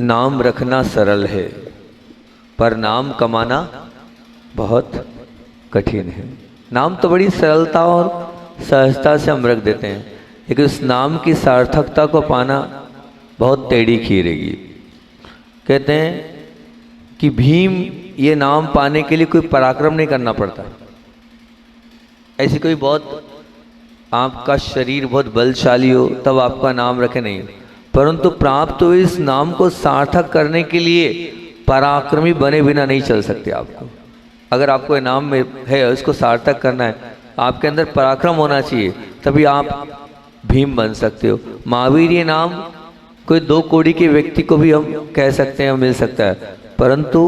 नाम रखना सरल है पर नाम कमाना बहुत कठिन है। नाम तो बड़ी सरलता और सहजता से हम रख देते हैं, लेकिन उस नाम की सार्थकता को पाना बहुत टेढ़ी खीरेगी। कहते हैं कि भीम ये नाम पाने के लिए कोई पराक्रम नहीं करना पड़ता। ऐसी कोई बहुत आपका शरीर बहुत बलशाली हो तब आपका नाम रखे नहीं, परंतु प्राप्त हुए इस नाम को सार्थक करने के लिए पराक्रमी बने बिना नहीं चल सकते। आपको अगर आपको नाम में है उसको सार्थक करना है, आपके अंदर पराक्रम होना चाहिए, तभी आप भीम बन सकते हो। महावीर ये नाम कोई 2 कौड़ी के व्यक्ति को भी हम कह सकते हैं, मिल सकता है, परंतु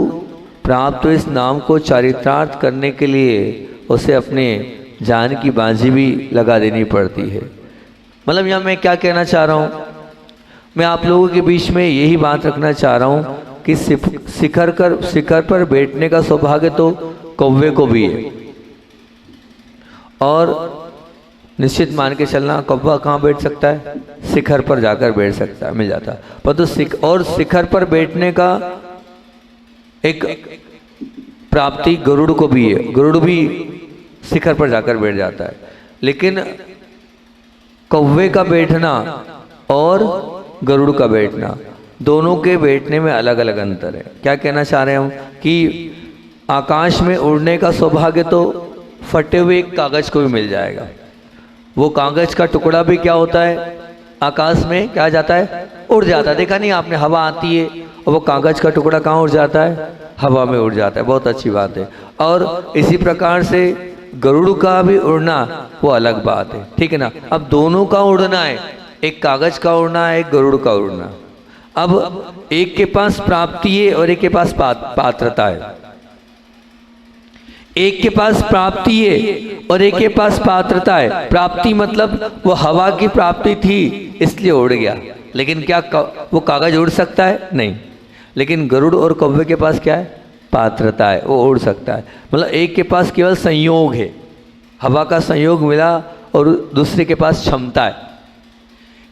प्राप्त हुए इस नाम को चारित्रार्थ करने के लिए उसे अपने जान की बाजी भी लगा देनी पड़ती है। मतलब यहाँ मैं क्या कहना चाह रहा हूँ, मैं आप लोगों के बीच में यही बात रखना चाह रहा हूँ कि शिखर पर बैठने का सौभाग्य तो कौवे को भी है, और निश्चित मान के चलना कौवा कहाँ बैठ सकता है, शिखर पर जाकर बैठ सकता है, मिल जाता है। परंतु और शिखर पर बैठने का एक प्राप्ति गरुड़ को भी है, गरुड़ भी शिखर पर जाकर बैठ जाता है, लेकिन कौवे का बैठना और गरुड़ का बैठना दोनों के बैठने में अलग अलग अंतर है। क्या कहना चाह रहे हैं हम कि आकाश में उड़ने का सौभाग्य तो फटे हुए एक कागज को भी मिल जाएगा। वो कागज का टुकड़ा भी क्या होता है, आकाश में क्या जाता है, उड़ जाता है। देखा नहीं आपने, हवा आती है और वो कागज का टुकड़ा कहाँ उड़ जाता है, हवा में उड़ जाता है। बहुत अच्छी बात है। और इसी प्रकार से गरुड़ का भी उड़ना वो अलग बात है, ठीक है ना। अब दोनों का उड़ना है, एक कागज का उड़ना है, एक गरुड़ का उड़ना। अब एक के पास प्राप्ति है और एक के पास पात्रता है। एक के पास प्राप्ति है और एक के पास पात्रता है। प्राप्ति मतलब वो हवा की प्राप्ति थी इसलिए उड़ गया, लेकिन क्या वो कागज उड़ सकता है, नहीं। लेकिन गरुड़ और कौवे के पास क्या है, पात्रता है, वो उड़ सकता है। मतलब एक के पास केवल संयोग है, हवा का संयोग मिला, और दूसरे के पास क्षमता है।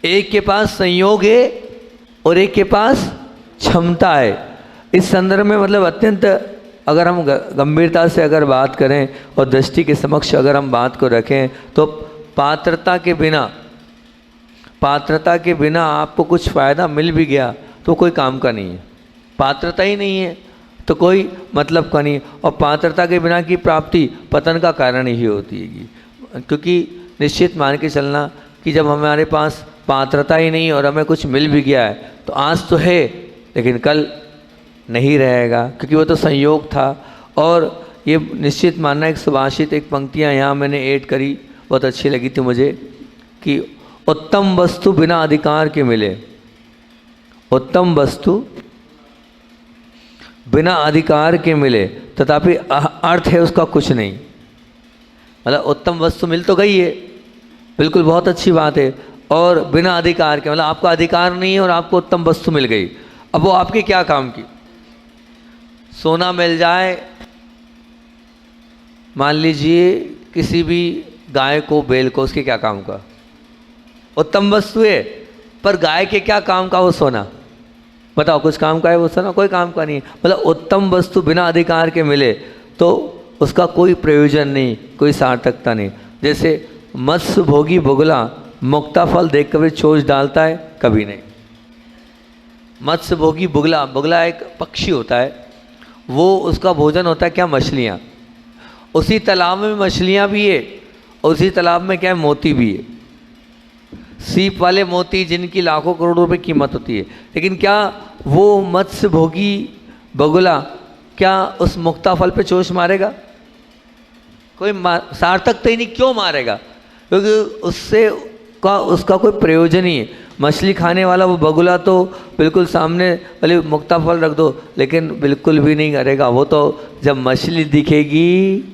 एक के पास संयोग है और एक के पास क्षमता है। इस संदर्भ में मतलब अत्यंत अगर हम गंभीरता से अगर बात करें और दृष्टि के समक्ष अगर हम बात को रखें, तो पात्रता के बिना आपको कुछ फ़ायदा मिल भी गया तो कोई काम का नहीं है। पात्रता ही नहीं है तो कोई मतलब का नहीं। और पात्रता के बिना की प्राप्ति पतन का कारण ही होती है, क्योंकि निश्चित मान के चलना कि जब हमारे पास पात्रता ही नहीं और हमें कुछ मिल भी गया है तो आज तो है लेकिन कल नहीं रहेगा, क्योंकि वो तो संयोग था। और ये निश्चित मानना, एक सुभाषित एक पंक्तियाँ यहाँ मैंने ऐड करी, बहुत अच्छी लगी थी मुझे, कि उत्तम वस्तु बिना अधिकार के मिले, उत्तम वस्तु बिना अधिकार के मिले तथापि अर्थ है उसका कुछ नहीं। मतलब उत्तम वस्तु मिल तो गई है, बिल्कुल बहुत अच्छी बात है, और बिना अधिकार के, मतलब आपका अधिकार नहीं है और आपको उत्तम वस्तु मिल गई। अब वो आपके क्या काम की। सोना मिल जाए, मान लीजिए किसी भी गाय को, बैल को, उसके क्या काम का, उत्तम वस्तु है, पर गाय के क्या काम का वो सोना, बताओ कुछ काम का है वो सोना, कोई काम का नहीं। मतलब उत्तम वस्तु बिना अधिकार के मिले तो उसका कोई प्रयोजन नहीं, कोई सार्थकता नहीं। जैसे मत्स्य भोगी बुगला मुक्ता फल देख कभी चोंच डालता है, कभी नहीं। मत्स्य भोगी बुगला, बुगला एक पक्षी होता है, वो उसका भोजन होता है क्या, मछलियाँ। उसी तालाब में मछलियाँ भी है, उसी तालाब में क्या है, मोती भी है, सीप वाले मोती जिनकी लाखों करोड़ों रुपए कीमत होती है। लेकिन क्या वो मत्स्य भोगी बगुला क्या उस मुक्ता फल पे चोंच मारेगा, कोई सार्थकता ही नहीं। क्यों मारेगा, क्योंकि उसका कोई प्रयोजन ही है। मछली खाने वाला वो बगुला तो बिल्कुल सामने वाले मुक्ता फल रख दो, लेकिन बिल्कुल भी नहीं करेगा। वो तो जब मछली दिखेगी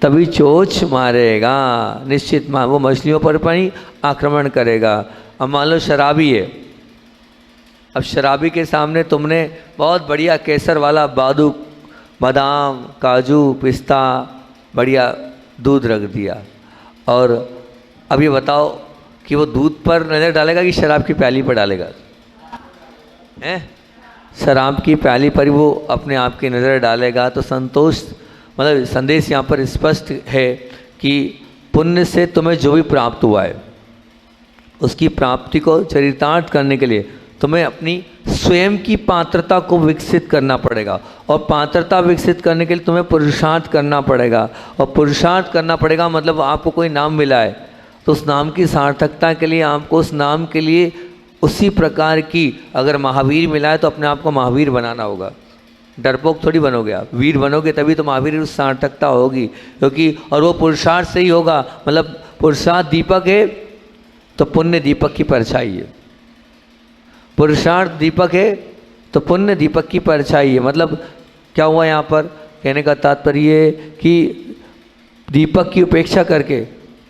तभी चोंच मारेगा, निश्चित वो मछलियों पर ही आक्रमण करेगा। अब मान लो शराबी है, अब शराबी के सामने तुमने बहुत बढ़िया केसर वाला बादाम, काजू, पिस्ता, बढ़िया दूध रख दिया, और अब ये बताओ कि वो दूध पर नज़र डालेगा कि शराब की प्याली पर डालेगा, हैं? शराब की प्याली पर वो अपने आप की नज़र डालेगा तो संतोष मतलब संदेश यहाँ पर स्पष्ट है कि पुण्य से तुम्हें जो भी प्राप्त हुआ है उसकी प्राप्ति को चरितार्थ करने के लिए तुम्हें अपनी स्वयं की पात्रता को विकसित करना पड़ेगा, और पात्रता विकसित करने के लिए तुम्हें पुरुषार्थ करना पड़ेगा, और पुरुषार्थ करना पड़ेगा मतलब आपको कोई नाम मिला है तो उस नाम की सार्थकता के लिए आपको उस नाम के लिए उसी प्रकार की, अगर महावीर मिला है तो अपने आप को महावीर बनाना होगा, डरपोक थोड़ी बनोगे आप, वीर बनोगे तभी तो महावीर उस सार्थकता होगी, क्योंकि और वो पुरुषार्थ से ही होगा। मतलब पुरुषार्थ दीपक है तो पुण्य दीपक की परछाई है, पुरुषार्थ दीपक है तो पुण्य दीपक की परछाई है। मतलब क्या हुआ यहाँ पर, कहने का तात्पर्य कि दीपक की उपेक्षा करके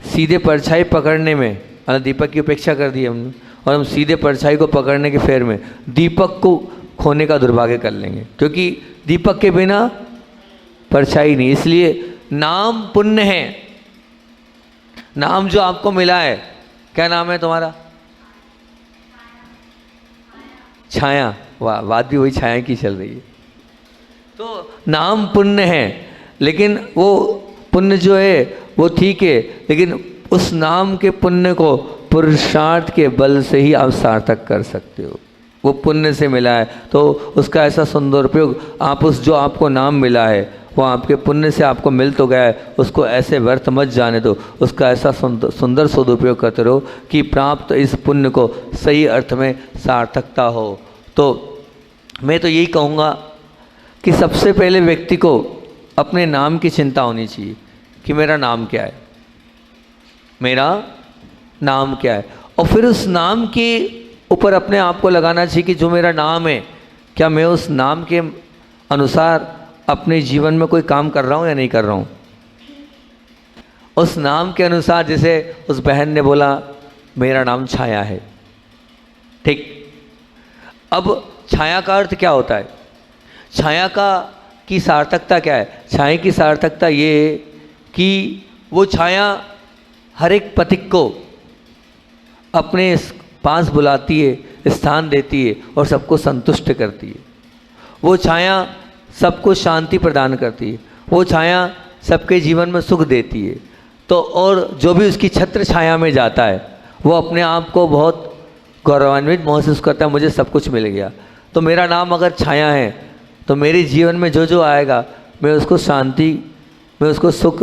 सीधे परछाई पकड़ने में, मतलब दीपक की उपेक्षा कर दी हमने और हम सीधे परछाई को पकड़ने के फेर में दीपक को खोने का दुर्भाग्य कर लेंगे, क्योंकि दीपक के बिना परछाई नहीं। इसलिए नाम पुण्य है। नाम जो आपको मिला है, क्या नाम है तुम्हारा? छाया। वाह, बात भी वही छाया की चल रही है। तो नाम पुण्य है, लेकिन वो पुण्य जो है वो ठीक है, लेकिन उस नाम के पुण्य को पुरुषार्थ के बल से ही आप सार्थक कर सकते हो। वो पुण्य से मिला है तो उसका ऐसा सुंदर उपयोग, आप उस जो आपको नाम मिला है वो आपके पुण्य से आपको मिल तो गया है, उसको ऐसे व्यर्थ मत जाने दो, उसका ऐसा सुंदर सदुपयोग करते रहो कि प्राप्त इस पुण्य को सही अर्थ में सार्थकता हो। तो मैं तो यही कहूँगा कि सबसे पहले व्यक्ति को अपने नाम की चिंता होनी चाहिए कि मेरा नाम क्या है, मेरा नाम क्या है, और फिर उस नाम के ऊपर अपने आप को लगाना चाहिए कि जो मेरा नाम है, क्या मैं उस नाम के अनुसार अपने जीवन में कोई काम कर रहा हूँ या नहीं कर रहा हूँ। उस नाम के अनुसार, जैसे उस बहन ने बोला मेरा नाम छाया है, ठीक। अब छाया का अर्थ क्या होता है? छाया की सार्थकता क्या है? छाया की सार्थकता ये है कि वो छाया हर एक पथिक को अपने पास बुलाती है, स्थान देती है और सबको संतुष्ट करती है। वो छाया सबको शांति प्रदान करती है, वो छाया सबके जीवन में सुख देती है। तो और जो भी उसकी छत्र छाया में जाता है वो अपने आप को बहुत गौरवान्वित महसूस करता है, मुझे सब कुछ मिल गया। तो मेरा नाम अगर छाया है तो मेरे जीवन में जो जो आएगा मैं उसको शांति, मैं उसको सुख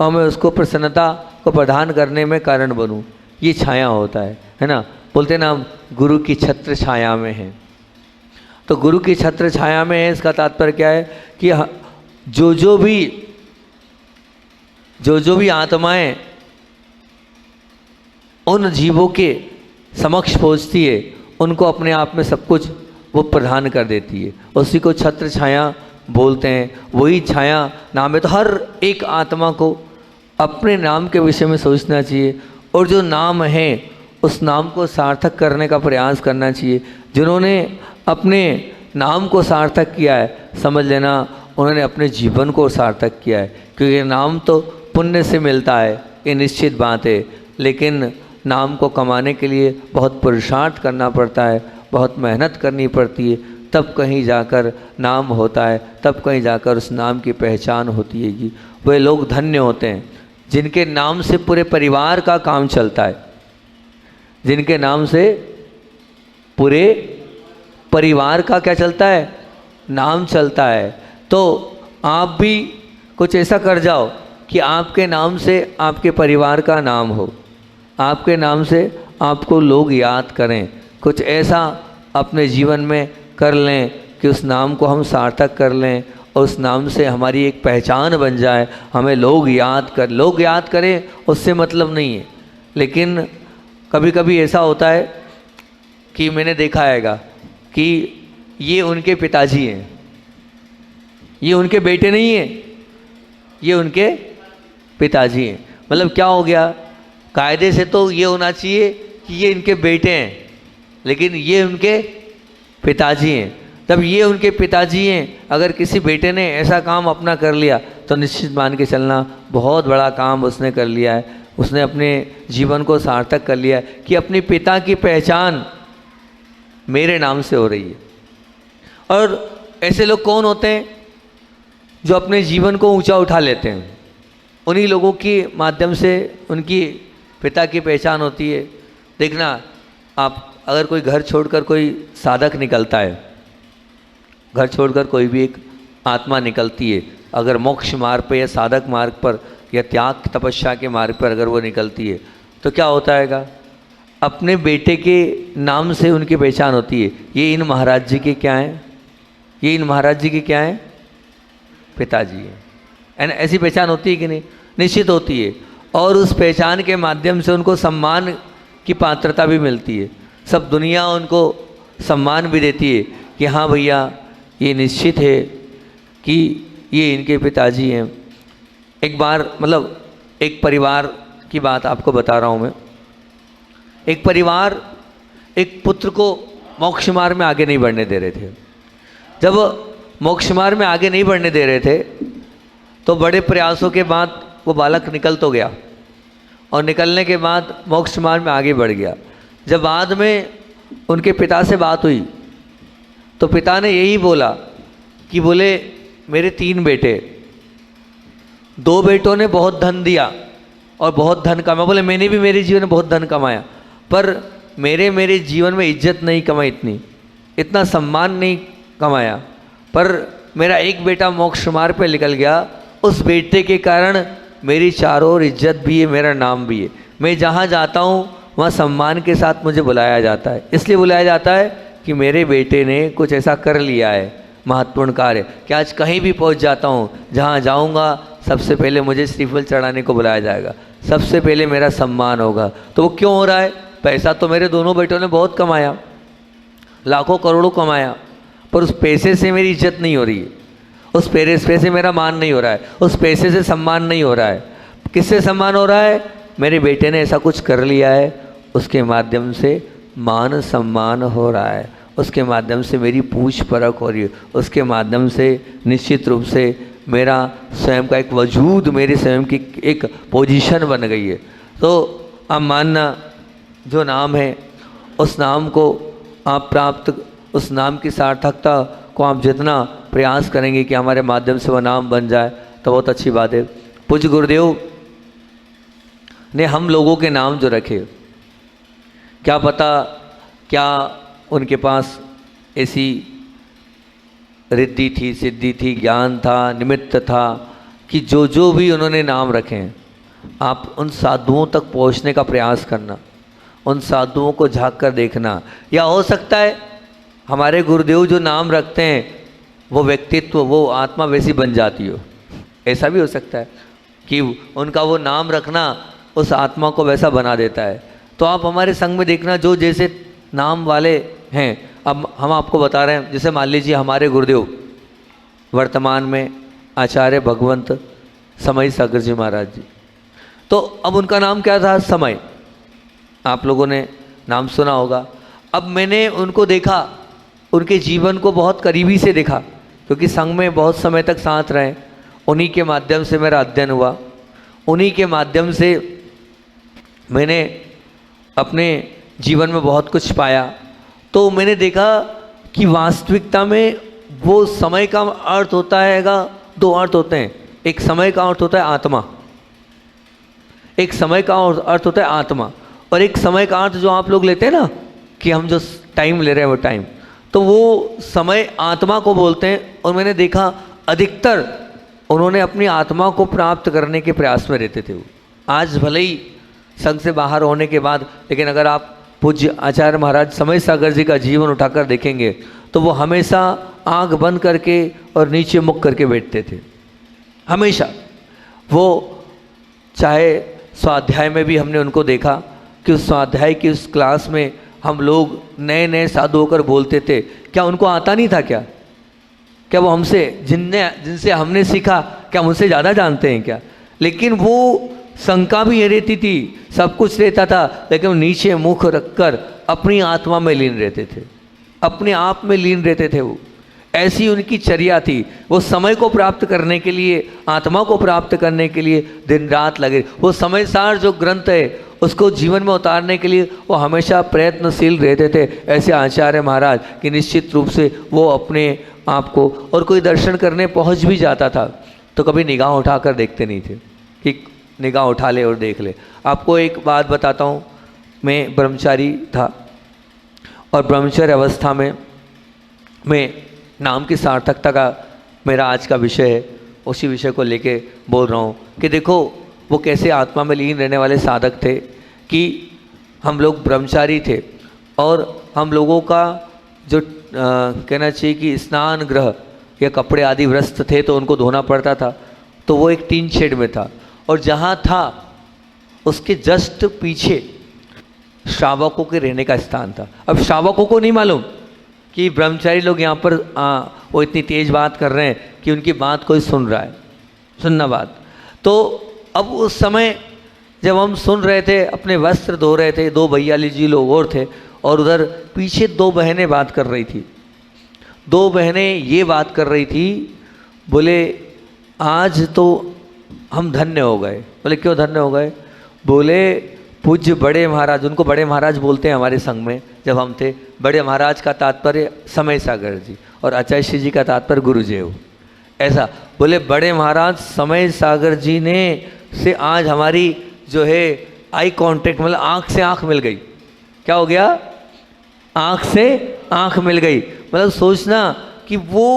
और मैं उसको प्रसन्नता को प्रदान करने में कारण बनूं। ये छाया होता है ना। बोलते ना हम गुरु की छत्र छाया में हैं, तो गुरु की छत्र छाया में है, इसका तात्पर्य क्या है कि जो भी आत्माएं उन जीवों के समक्ष पहुँचती है उनको अपने आप में सब कुछ वो प्रदान कर देती है, उसी को छत्र छाया बोलते हैं। वही छाया नाम है। तो हर एक आत्मा को अपने नाम के विषय में सोचना चाहिए और जो नाम है उस नाम को सार्थक करने का प्रयास करना चाहिए। जिन्होंने अपने नाम को सार्थक किया है, समझ लेना उन्होंने अपने जीवन को सार्थक किया है, क्योंकि नाम तो पुण्य से मिलता है, ये निश्चित बात है, लेकिन नाम को कमाने के लिए बहुत पुरुषार्थ करना पड़ता है, बहुत मेहनत करनी पड़ती है, तब कहीं जाकर नाम होता है, तब कहीं जाकर उस नाम की पहचान होती है। वे लोग धन्य होते हैं जिनके नाम से पूरे परिवार का काम चलता है, जिनके नाम से पूरे परिवार का क्या चलता है? नाम चलता है। तो आप भी कुछ ऐसा कर जाओ कि आपके नाम से आपके परिवार का नाम हो, आपके नाम से आपको लोग याद करें। कुछ ऐसा अपने जीवन में कर लें कि उस नाम को हम सार्थक कर लें और उस नाम से हमारी एक पहचान बन जाए, हमें लोग याद करें उससे मतलब नहीं है। लेकिन कभी कभी ऐसा होता है कि मैंने देखा हैगा कि ये उनके पिताजी हैं, ये उनके बेटे नहीं हैं, ये उनके पिताजी हैं। मतलब क्या हो गया, कायदे से तो ये होना चाहिए कि ये इनके बेटे हैं, लेकिन ये उनके पिताजी हैं। तब ये उनके पिताजी हैं, अगर किसी बेटे ने ऐसा काम अपना कर लिया तो निश्चित मान के चलना बहुत बड़ा काम उसने कर लिया है, उसने अपने जीवन को सार्थक कर लिया है कि अपने पिता की पहचान मेरे नाम से हो रही है। और ऐसे लोग कौन होते हैं जो अपने जीवन को ऊंचा उठा लेते हैं? उन्हीं लोगों के माध्यम से उनकी पिता की पहचान होती है। देखना आप, अगर कोई घर छोड़कर कोई साधक निकलता है, घर छोड़कर कोई भी एक आत्मा निकलती है, अगर मोक्ष मार्ग पर या साधक मार्ग पर या त्याग तपस्या के मार्ग पर अगर वो निकलती है, तो क्या होता है? अपने बेटे के नाम से उनकी पहचान होती है। ये इन महाराज जी के क्या हैं? ये इन महाराज जी के क्या हैं? पिताजी हैं। एंड ऐसी पहचान होती है कि नहीं? निश्चित होती है। और उस पहचान के माध्यम से उनको सम्मान की पात्रता भी मिलती है। सब दुनिया उनको सम्मान भी देती है कि हाँ भैया, ये निश्चित है कि ये इनके पिताजी हैं। एक बार, मतलब एक परिवार की बात आपको बता रहा हूँ मैं। एक परिवार एक पुत्र को मोक्ष मार्ग में आगे नहीं बढ़ने दे रहे थे। जब मोक्ष मार्ग में आगे नहीं बढ़ने दे रहे थे तो बड़े प्रयासों के बाद वो बालक निकल तो गया, और निकलने के बाद मोक्ष मार्ग में आगे बढ़ गया। जब बाद में उनके पिता से बात हुई तो पिता ने यही बोला कि बोले मेरे 3 बेटे, 2 बेटों ने बहुत धन दिया और बहुत धन कमाया। बोले मैंने भी मेरे जीवन में बहुत धन कमाया, पर मेरे जीवन में इज्जत नहीं कमाई, इतना सम्मान नहीं कमाया। पर मेरा एक बेटा मोक्ष मार्ग पे निकल गया, उस बेटे के कारण मेरी चारों ओर इज्जत भी है, मेरा नाम भी है। मैं जहाँ जाता हूँ वहाँ सम्मान के साथ मुझे बुलाया जाता है। इसलिए बुलाया जाता है कि मेरे बेटे ने कुछ ऐसा कर लिया है, महत्वपूर्ण कार्य, कि आज कहीं भी पहुँच जाता हूँ, जहाँ जाऊँगा सबसे पहले मुझे श्रीफल चढ़ाने को बुलाया जाएगा, सबसे पहले मेरा सम्मान होगा। तो वो क्यों हो रहा है? पैसा तो मेरे दोनों बेटों ने बहुत कमाया, लाखों करोड़ों कमाया, पर उस पैसे से मेरी इज्जत नहीं हो रही है, उस पैसे से मेरा मान नहीं हो रहा है, उस पैसे से सम्मान नहीं हो रहा है। किससे सम्मान हो रहा है? मेरे बेटे ने ऐसा कुछ कर लिया है, उसके माध्यम से मान सम्मान हो रहा है, उसके माध्यम से मेरी पूछ परख हो रही है, उसके माध्यम से निश्चित रूप से मेरा स्वयं का एक वजूद, मेरे स्वयं की एक पोजीशन बन गई है। तो आप मानना, जो नाम है उस नाम को आप प्राप्त, उस नाम की सार्थकता को आप जितना प्रयास करेंगे कि हमारे माध्यम से वह नाम बन जाए तो बहुत अच्छी बात है। पूज्य गुरुदेव ने हम लोगों के नाम जो रखे, क्या पता क्या उनके पास ऐसी रिद्धि थी, सिद्धि थी, ज्ञान था, निमित्त था कि जो जो भी उन्होंने नाम रखे हैं, आप उन साधुओं तक पहुंचने का प्रयास करना, उन साधुओं को झांक कर देखना। या हो सकता है हमारे गुरुदेव जो नाम रखते हैं वो व्यक्तित्व, वो आत्मा वैसी बन जाती हो, ऐसा भी हो सकता है कि उनका वो नाम रखना उस आत्मा को वैसा बना देता है। तो आप हमारे संग में देखना, जो जैसे नाम वाले हैं, अब हम आपको बता रहे हैं, जैसे मान लीजिए हमारे गुरुदेव वर्तमान में आचार्य भगवंत समय सागर जी महाराज जी, तो अब उनका नाम क्या था? समय। आप लोगों ने नाम सुना होगा। अब मैंने उनको देखा, उनके जीवन को बहुत करीबी से देखा, क्योंकि संघ में बहुत समय तक साथ रहे, उन्हीं के माध्यम से मेरा अध्ययन हुआ, उन्हीं के माध्यम से मैंने अपने जीवन में बहुत कुछ पाया। तो मैंने देखा कि वास्तविकता में वो समय का अर्थ होता हैगा, 2 अर्थ होते हैं। एक समय का अर्थ होता है आत्मा, एक समय का अर्थ होता है आत्मा, और एक समय का अर्थ जो आप लोग लेते हैं ना कि हम जो टाइम ले रहे हैं वो टाइम, तो वो समय आत्मा को बोलते हैं। और मैंने देखा अधिकतर उन्होंने अपनी आत्मा को प्राप्त करने के प्रयास में रहते थे। वो आज भले ही संघ से बाहर होने के बाद, लेकिन अगर आप पूज्य आचार्य महाराज समय सागर जी का जीवन उठाकर देखेंगे तो वो हमेशा आंख बंद करके और नीचे मुख करके बैठते थे। हमेशा वो, चाहे स्वाध्याय में भी हमने उनको देखा कि उस स्वाध्याय की उस क्लास में हम लोग नए नए साधु होकर बोलते थे। क्या उनको आता नहीं था? क्या वो हमसे, जिनसे हमने सीखा, क्या मुझसे ज़्यादा जानते हैं क्या? लेकिन वो शंका भी रहती थी, सब कुछ रहता था, लेकिन वो नीचे मुख रखकर अपनी आत्मा में लीन रहते थे, अपने आप में लीन रहते थे। वो ऐसी उनकी चर्या थी। वो समय को प्राप्त करने के लिए, आत्मा को प्राप्त करने के लिए दिन रात लगे। वो समय सार जो ग्रंथ है उसको जीवन में उतारने के लिए वो हमेशा प्रयत्नशील रहते थे, ऐसे आचार्य महाराज कि निश्चित रूप से वो अपने आप को, और कोई दर्शन करने पहुंच भी जाता था तो कभी निगाह उठाकर देखते नहीं थे कि निगाह उठा ले और देख ले। आपको एक बात बताता हूँ, मैं ब्रह्मचारी था और ब्रह्मचर्य अवस्था में मैं नाम की सार्थकता का मेरा आज का विषय है, उसी विषय को लेके बोल रहा हूँ कि देखो वो कैसे आत्मा में लीन रहने वाले साधक थे कि हम लोग ब्रह्मचारी थे और हम लोगों का जो कहना चाहिए कि स्नान ग्रह या कपड़े आदि व्यस्त थे तो उनको धोना पड़ता था, तो वो एक टीन शेड में था और जहाँ था उसके जस्ट पीछे श्रावकों के रहने का स्थान था। अब श्रावकों को नहीं मालूम कि ब्रह्मचारी लोग यहाँ पर वो इतनी तेज बात कर रहे हैं कि उनकी बात कोई सुन रहा है, सुनना बात। तो अब उस समय जब हम सुन रहे थे, अपने वस्त्र धो रहे थे, 2 भैयाली जी लोग और थे और उधर पीछे 2 बहनें बात कर रही थी। 2 बहनें ये बात कर रही थी, बोले आज तो हम धन्य हो गए। बोले क्यों धन्य हो गए? बोले पूज्य बड़े महाराज, उनको बड़े महाराज बोलते हैं हमारे संघ में जब हम थे, बड़े महाराज का तात्पर्य समय सागर जी और आचार्य जी का तात्पर्य गुरुदेव, ऐसा बोले बड़े महाराज समय सागर जी ने से आज हमारी जो है आई कांटेक्ट, मतलब आँख से आँख मिल गई। क्या हो गया? आँख से आँख मिल गई। मतलब सोचना कि वो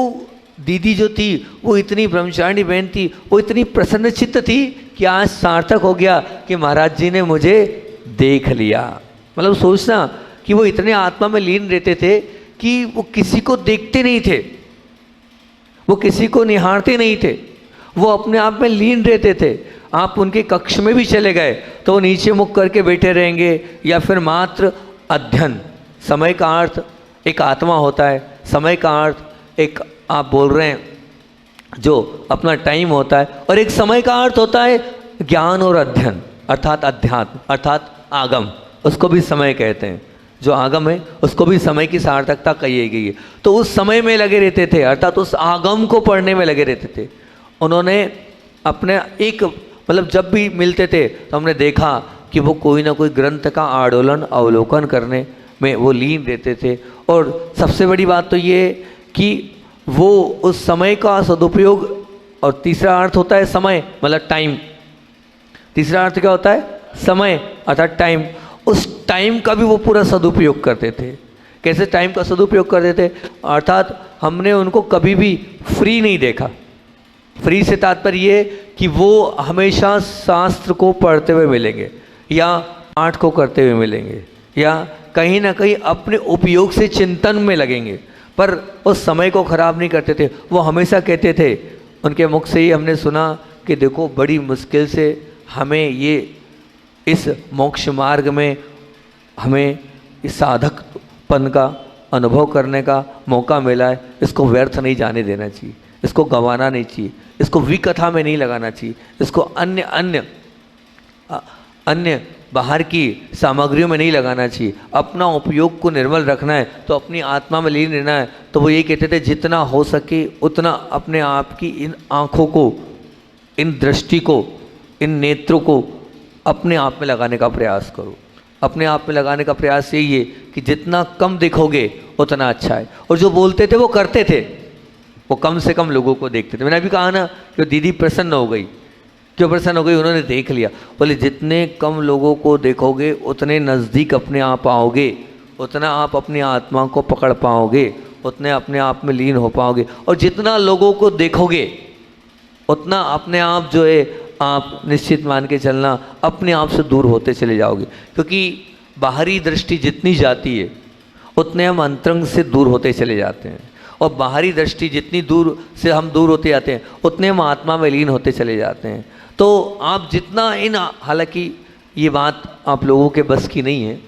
दीदी जो थी वो इतनी ब्रह्मचारिणी बहन थी, वो इतनी प्रसन्न चित्त थी कि आज सार्थक हो गया कि महाराज जी ने मुझे देख लिया। मतलब सोचना कि वो इतने आत्मा में लीन रहते थे कि वो किसी को देखते नहीं थे, वो किसी को निहारते नहीं थे, वो अपने आप में लीन रहते थे। आप उनके कक्ष में भी चले गए तो वो नीचे मुख करके बैठे रहेंगे या फिर मात्र अध्ययन। समय का अर्थ एक आत्मा होता है, समय का अर्थ एक आप बोल रहे हैं जो अपना टाइम होता है, और एक समय का अर्थ होता है ज्ञान और अध्ययन अर्थात अध्यात्म अर्थात आगम, उसको भी समय कहते हैं। जो आगम है उसको भी समय की सार्थकता कही गई है। तो उस समय में लगे रहते थे अर्थात उस आगम को पढ़ने में लगे रहते थे। उन्होंने अपने एक मतलब जब भी मिलते थे तो हमने देखा कि वो कोई ना कोई ग्रंथ का आंदोलन अवलोकन करने में वो लीन रहते थे। और सबसे बड़ी बात तो ये कि वो उस समय का सदुपयोग, और तीसरा अर्थ होता है समय मतलब टाइम, तीसरा अर्थ क्या होता है? समय अर्थात टाइम। उस टाइम का भी वो पूरा सदुपयोग करते थे। कैसे टाइम का सदुपयोग करते थे? अर्थात हमने उनको कभी भी फ्री नहीं देखा। फ्री से तात्पर्य ये कि वो हमेशा शास्त्र को पढ़ते हुए मिलेंगे या पाठ को करते हुए मिलेंगे या कहीं ना कहीं अपने उपयोग से चिंतन में लगेंगे, पर उस समय को खराब नहीं करते थे। वो हमेशा कहते थे, उनके मुख से ही हमने सुना कि देखो बड़ी मुश्किल से हमें ये इस मोक्ष मार्ग में हमें इस साधकपन का अनुभव करने का मौका मिला है, इसको व्यर्थ नहीं जाने देना चाहिए, इसको गंवाना नहीं चाहिए, इसको विकथा में नहीं लगाना चाहिए, इसको अन्य बाहर की सामग्रियों में नहीं लगाना चाहिए। अपना उपयोग को निर्मल रखना है तो अपनी आत्मा में लीन रहना है। तो वो ये कहते थे जितना हो सके उतना अपने आप की इन आँखों को, इन दृष्टि को, इन नेत्रों को अपने आप में लगाने का प्रयास करो। अपने आप में लगाने का प्रयास यही है कि जितना कम देखोगे उतना अच्छा है। और जो बोलते थे वो करते थे, वो कम से कम लोगों को देखते थे। मैंने अभी कहा ना कि दीदी प्रसन्न हो गई। क्यों प्रसन्न हो गई? उन्होंने देख लिया। बोले जितने कम लोगों को देखोगे उतने नज़दीक अपने आप आओगे, उतना आप अपनी आत्मा को पकड़ पाओगे, उतने अपने आप में लीन हो पाओगे। और जितना लोगों को देखोगे उतना अपने आप जो है आप निश्चित मान के चलना अपने आप से दूर होते चले जाओगे। क्योंकि बाहरी दृष्टि जितनी जाती है उतने हम अंतरंग से दूर होते चले जाते हैं, और बाहरी दृष्टि जितनी दूर से हम दूर होते जाते हैं उतने हम आत्मा में लीन होते चले जाते हैं। तो आप जितना हालांकि ये बात आप लोगों के बस की नहीं है,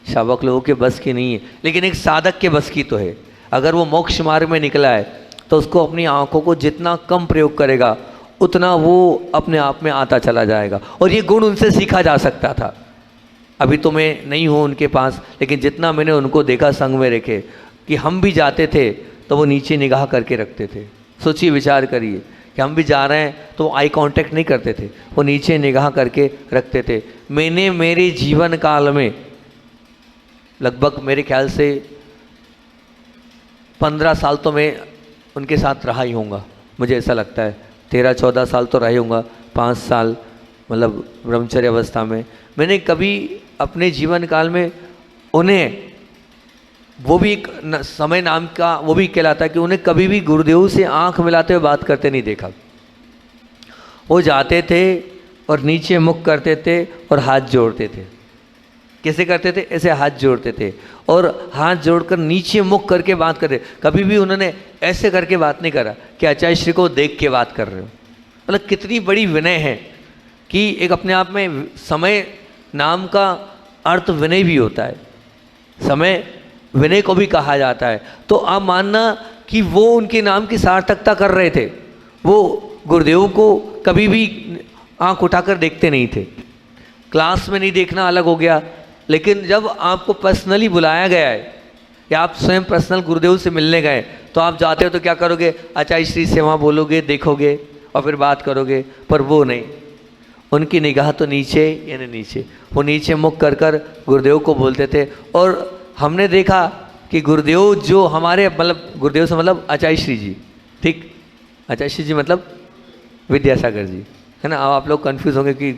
शावक लोगों के बस की नहीं है, लेकिन एक साधक के बस की तो है। अगर वो मोक्ष मार्ग में निकला है तो उसको अपनी आँखों को जितना कम प्रयोग करेगा उतना वो अपने आप में आता चला जाएगा। और ये गुण उनसे सीखा जा सकता था। अभी तो मैं नहीं हूँ उनके पास, लेकिन जितना मैंने उनको देखा संग में रखे कि हम भी जाते थे तो वो नीचे निगाह करके रखते थे। सोचिए, विचार करिए कि हम भी जा रहे हैं तो आई कांटेक्ट नहीं करते थे, वो नीचे निगाह करके रखते थे। मैंने मेरे जीवन काल में लगभग मेरे ख्याल से 15 साल तो मैं उनके साथ रहा ही होऊंगा, मुझे ऐसा लगता है 13-14 साल तो रहा ही होऊंगा, 5 साल मतलब ब्रह्मचर्य अवस्था में। मैंने कभी अपने जीवन काल में उन्हें, वो भी एक समय नाम का वो भी कहलाता है कि उन्हें कभी भी गुरुदेव से आंख मिलाते हुए बात करते नहीं देखा। वो जाते थे और नीचे मुख करते थे और हाथ जोड़ते थे। कैसे करते थे? ऐसे हाथ जोड़ते थे और हाथ जोड़कर नीचे मुख करके बात करते। कभी भी उन्होंने ऐसे करके बात नहीं करा कि आचार्य श्री को देख के बात कर रहे हो। मतलब कितनी बड़ी विनय है कि एक अपने आप में समय नाम का अर्थ विनय भी होता है, समय विनय को भी कहा जाता है। तो आप मानना कि वो उनके नाम की सार्थकता कर रहे थे। वो गुरुदेव को कभी भी आंख उठाकर देखते नहीं थे। क्लास में नहीं देखना अलग हो गया, लेकिन जब आपको पर्सनली बुलाया गया है या आप स्वयं पर्सनल गुरुदेव से मिलने गए तो आप जाते हो तो क्या करोगे? आचार्य श्री से वहाँ बोलोगे, देखोगे और फिर बात करोगे। पर वो नहीं, उनकी निगाह तो नीचे यानी नीचे, वो नीचे मुख कर कर गुरुदेव को बोलते थे। और हमने देखा कि गुरुदेव जो हमारे मतलब गुरुदेव से मतलब आचार्य श्री जी, ठीक, आचार्य श्री जी मतलब विद्यासागर जी, है ना। अब आप लोग कंफ्यूज होंगे कि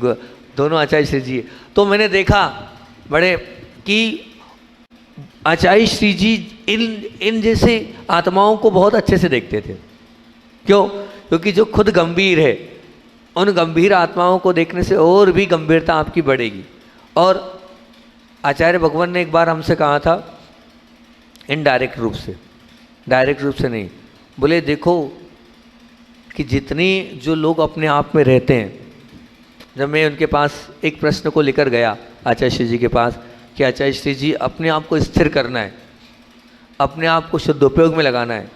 दोनों आचार्य श्री जी। तो मैंने देखा बड़े कि आचार्य श्री जी इन जैसे आत्माओं को बहुत अच्छे से देखते थे। क्यों? क्योंकि जो खुद गंभीर है, उन गंभीर आत्माओं को देखने से और भी गंभीरता आपकी बढ़ेगी। और आचार्य भगवान ने एक बार हमसे कहा था, इनडायरेक्ट रूप से, डायरेक्ट रूप से नहीं, बोले देखो कि जितनी जो लोग अपने आप में रहते हैं, जब मैं उनके पास एक प्रश्न को लेकर गया आचार्य श्री जी के पास कि आचार्य श्री जी अपने आप को स्थिर करना है, अपने आप को शुद्धोपयोग में लगाना है,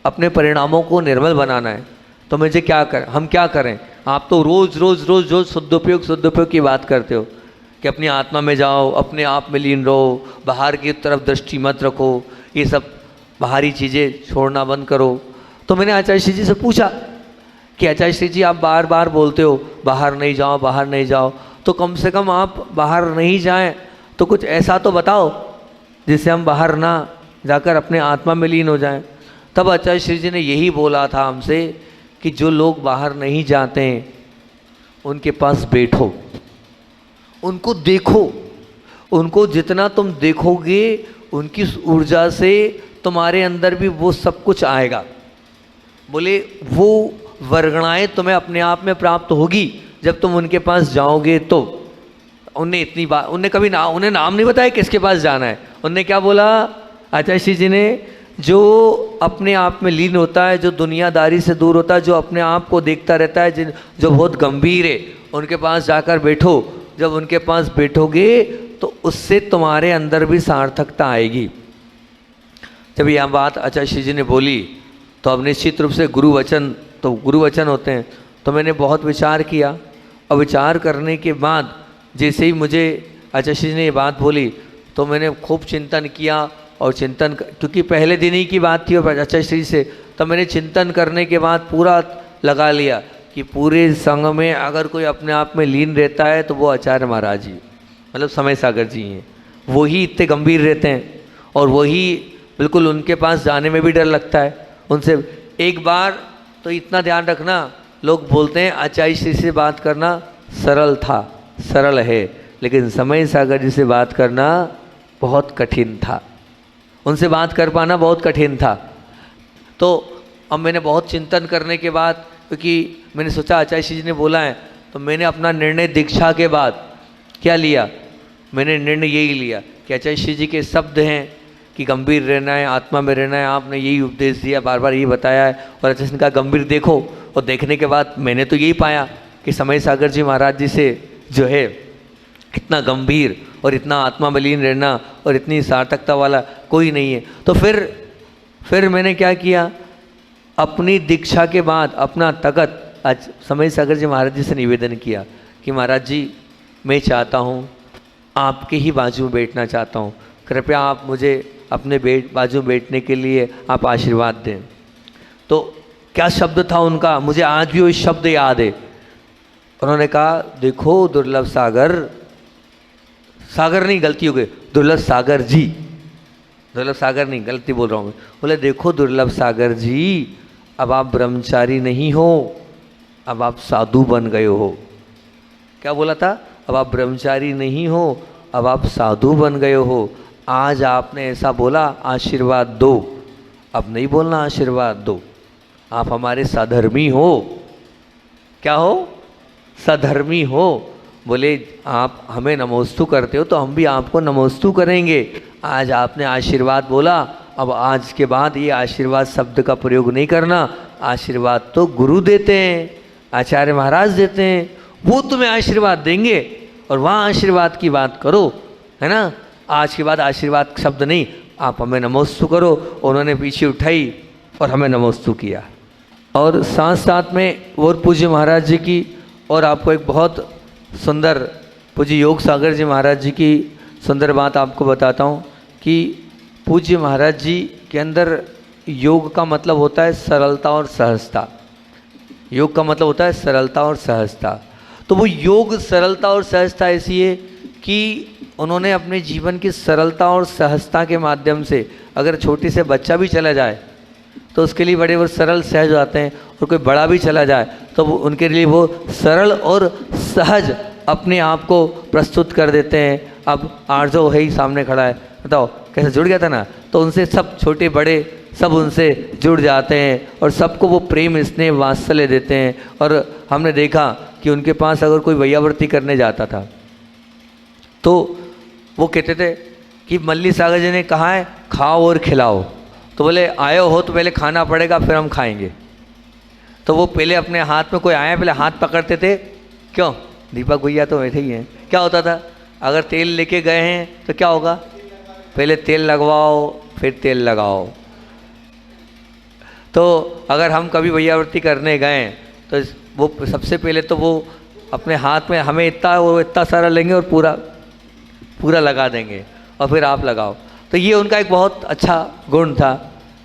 अपने परिणामों को निर्मल बनाना है, तो मुझे क्या करें, हम क्या करें? आप तो रोज़ रोज़ रोज़ रोज़ शुद्धोपयोग की बात करते हो कि अपनी आत्मा में जाओ, अपने आप में लीन रहो, बाहर की तरफ दृष्टि मत रखो, ये सब बाहरी चीज़ें छोड़ना बंद करो। तो मैंने आचार्य श्री जी से पूछा कि आचार्य श्री जी आप बार बार बोलते हो बाहर नहीं जाओ, बाहर नहीं जाओ, तो कम से कम आप बाहर नहीं जाएं तो कुछ ऐसा तो बताओ जिससे हम बाहर ना जाकर अपने आत्मा में लीन हो जाएं। तब आचार्य श्री जी ने यही बोला था हमसे कि जो लोग बाहर नहीं जाते हैं उनके पास बैठो, उनको देखो, उनको जितना तुम देखोगे उनकी ऊर्जा से तुम्हारे अंदर भी वो सब कुछ आएगा। बोले वो वर्गणाएं तुम्हें अपने आप में प्राप्त होगी जब तुम उनके पास जाओगे। तो उन्हें इतनी बात, उन्हें कभी उन्हें नाम नहीं बताया किसके पास जाना है। उन्हें क्या बोला आचार्य श्री जी ने? जो अपने आप में लीन होता है, जो दुनियादारी से दूर होता है, जो अपने आप को देखता रहता है, जो बहुत गंभीर है, उनके पास जाकर बैठो। जब उनके पास बैठोगे तो उससे तुम्हारे अंदर भी सार्थकता आएगी। जब यह बात आचार्य श्री जी ने बोली तो अब निश्चित रूप से गुरु वचन होते हैं। तो मैंने बहुत विचार किया और विचार करने के बाद जैसे ही मुझे आचार्य श्री जी ने ये बात बोली तो मैंने खूब चिंतन किया। और चिंतन क्योंकि पहले दिन ही की बात थी और आचार्य श्री से, तब मैंने चिंतन करने के बाद पूरा लगा लिया कि पूरे संघ में अगर कोई अपने आप में लीन रहता है तो वो आचार्य महाराज जी, मतलब समय सागर जी हैं। वो ही इतने गंभीर रहते हैं और वही बिल्कुल, उनके पास जाने में भी डर लगता है उनसे। एक बार तो इतना ध्यान रखना, लोग बोलते हैं आचार्य श्री से बात करना सरल है, लेकिन समय सागर जी से बात करना बहुत कठिन था, उनसे बात कर पाना बहुत कठिन था। तो अब मैंने बहुत चिंतन करने के बाद, क्योंकि मैंने सोचा आचार्य श्री जी ने बोला है, तो मैंने अपना निर्णय दीक्षा के बाद क्या लिया? मैंने निर्णय यही लिया कि आचार्य श्री जी के शब्द हैं कि गंभीर रहना है, आत्मा में रहना है, आपने यही उपदेश दिया, बार बार यही बताया है। और आचार्य श्री का गंभीर देखो, और देखने के बाद मैंने तो यही पाया कि समय सागर जी महाराज जी से जो है इतना गंभीर और इतना आत्मा में लीन रहना और इतनी सार्थकता वाला कोई नहीं है। तो फिर मैंने क्या किया, अपनी दीक्षा के बाद अपना तखत आज समय सागर जी महाराज जी से निवेदन किया कि महाराज जी मैं चाहता हूँ, आपके ही बाजू में बैठना चाहता हूँ, कृपया आप मुझे अपने बाजू में बैठने के लिए आप आशीर्वाद दें। तो क्या शब्द था उनका, मुझे आज भी वो शब्द याद है। उन्होंने कहा देखो दुर्लभ सागर, सागर नहीं गलती हो गई, दुर्लभ सागर जी, दुर्लभ सागर नहीं गलती बोल रहा हूँ मैं। बोले देखो दुर्लभ सागर जी, अब आप ब्रह्मचारी नहीं हो, अब आप साधु बन गए हो। क्या बोला था? अब आप ब्रह्मचारी नहीं हो, अब आप साधु बन गए हो। आज आपने ऐसा बोला, आशीर्वाद दो। अब नहीं बोलना आशीर्वाद दो, आप हमारे सधर्मी हो। क्या हो? सधर्मी हो। बोले आप हमें नमोस्तु करते हो तो हम भी आपको नमोस्तु करेंगे। आज आपने आशीर्वाद बोला, अब आज के बाद ये आशीर्वाद शब्द का प्रयोग नहीं करना। आशीर्वाद तो गुरु देते हैं, आचार्य महाराज देते हैं, वो तुम्हें आशीर्वाद देंगे और वहाँ आशीर्वाद की बात करो, है ना। आज के बाद आशीर्वाद शब्द नहीं, आप हमें नमोस्तु करो। उन्होंने पीछे उठाई और हमें नमोस्तु किया। और साथ साथ में और पूज्य महाराज जी की, और आपको एक बहुत सुंदर पूज्य योग सागर जी महाराज जी की सुंदर बात आपको बताता हूँ कि पूज्य महाराज जी के अंदर योग का मतलब होता है सरलता और सहजता। योग का मतलब होता है सरलता और सहजता। तो वो योग सरलता और सहजता ऐसी है कि उन्होंने अपने जीवन की सरलता और सहजता के माध्यम से, अगर छोटे से बच्चा भी चला जाए तो उसके लिए बड़े वो सरल सहज आते हैं, और कोई बड़ा भी चला जाए तो वो उनके लिए वो सरल और सहज अपने आप को प्रस्तुत कर देते हैं। अब आरजो है ही सामने खड़ा है, बताओ कैसे जुड़ गया था ना, तो उनसे सब छोटे बड़े सब उनसे जुड़ जाते हैं और सबको वो प्रेम स्नेह वात्सल्य देते हैं। और हमने देखा कि उनके पास अगर कोई वैयावर्ती करने जाता था तो वो कहते थे कि मल्ली सागर जी ने कहा है खाओ और खिलाओ, तो बोले आए हो तो पहले खाना पड़ेगा फिर हम खाएंगे। तो वो पहले अपने हाथ में कोई आया पहले हाथ पकड़ते थे। क्यों? दीपक भैया तो वैसे ही हैं। क्या होता था? अगर तेल लेके गए हैं तो क्या होगा? पहले तेल लगवाओ फिर तेल लगाओ। तो अगर हम कभी वैयावर्ती करने गए तो वो सबसे पहले तो वो अपने हाथ में हमें इतना वो इतना सारा लेंगे और पूरा पूरा लगा देंगे और फिर आप लगाओ। तो ये उनका एक बहुत अच्छा गुण था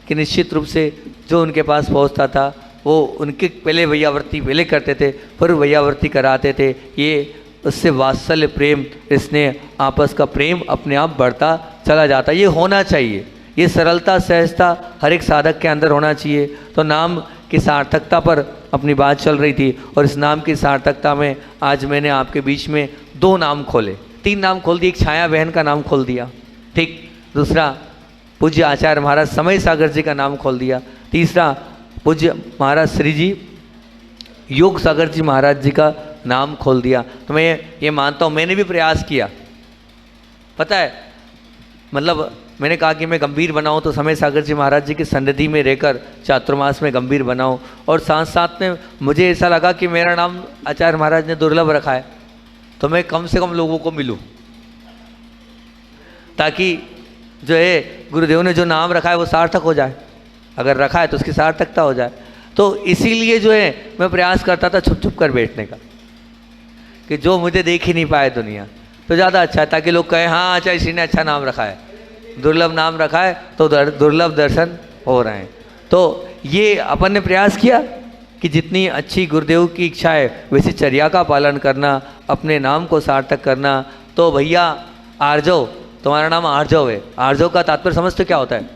कि निश्चित रूप से जो उनके पास पहुंचता था वो उनके पहले वैयावर्ती पहले करते थे फिर वैयावर्ती कराते थे। ये उससे वात्सल्य प्रेम स्नेह आपस का प्रेम अपने आप बढ़ता चला जाता। ये होना चाहिए, ये सरलता सहजता हर एक साधक के अंदर होना चाहिए। तो नाम की सार्थकता पर अपनी बात चल रही थी और इस नाम की सार्थकता में आज मैंने आपके बीच में 2 नाम खोले, 3 नाम खोल दिए। एक छाया बहन का नाम खोल दिया, ठीक। दूसरा पूज्य आचार्य महाराज समय सागर जी का नाम खोल दिया। तीसरा पूज्य महाराज श्री जी योग सागर जी महाराज जी का नाम खोल दिया। तो मैं ये मानता हूँ मैंने भी प्रयास किया, पता है, मतलब मैंने कहा कि मैं गंभीर बनाऊं तो समय सागर जी महाराज जी की सन्निधि में रहकर चातुर्मास में गंभीर बनाऊं। और साथ साथ में मुझे ऐसा लगा कि मेरा नाम आचार्य महाराज ने दुर्लभ रखा है तो मैं कम से कम लोगों को मिलूं, ताकि जो है गुरुदेव ने जो नाम रखा है वो सार्थक हो जाए। अगर रखा है तो उसकी सार्थकता हो जाए। तो इसीलिए जो है मैं प्रयास करता था छुप छुप कर बैठने का, कि जो मुझे देख ही नहीं पाए दुनिया तो ज़्यादा अच्छा है, ताकि लोग कहें हाँ अच्छा इसी ने अच्छा नाम रखा है, दुर्लभ नाम रखा है तो दुर्लभ दर्शन हो रहे हैं। तो ये अपन ने प्रयास किया कि जितनी अच्छी गुरुदेव की इच्छा है वैसी चर्या का पालन करना, अपने नाम को सार्थक करना। तो भैया आर्जव, तुम्हारा नाम आर्जव है। आर्जव का तात्पर्य समझते क्या होता है?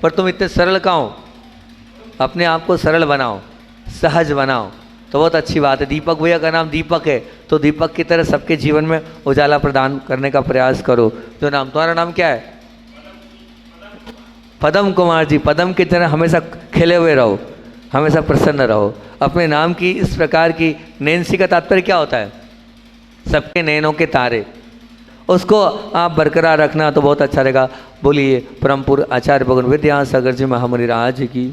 पर तुम इतने सरल कहाँ हो? अपने आप को सरल बनाओ, सहज बनाओ, तो बहुत अच्छी बात है। दीपक भैया का नाम दीपक है तो दीपक की तरह सबके जीवन में उजाला प्रदान करने का प्रयास करो। जो नाम, तुम्हारा नाम क्या है? पदम कुमार जी। पदम की तरह हमेशा खिले हुए रहो, हमेशा प्रसन्न रहो। अपने नाम की इस प्रकार की नैन्सी का तात्पर्य क्या होता है? सबके नैनों के तारे, उसको आप बरकरार रखना तो बहुत अच्छा रहेगा। बोलिए परम पूज्य आचार्य भगवान विद्यासागर जी महामुनि राज की।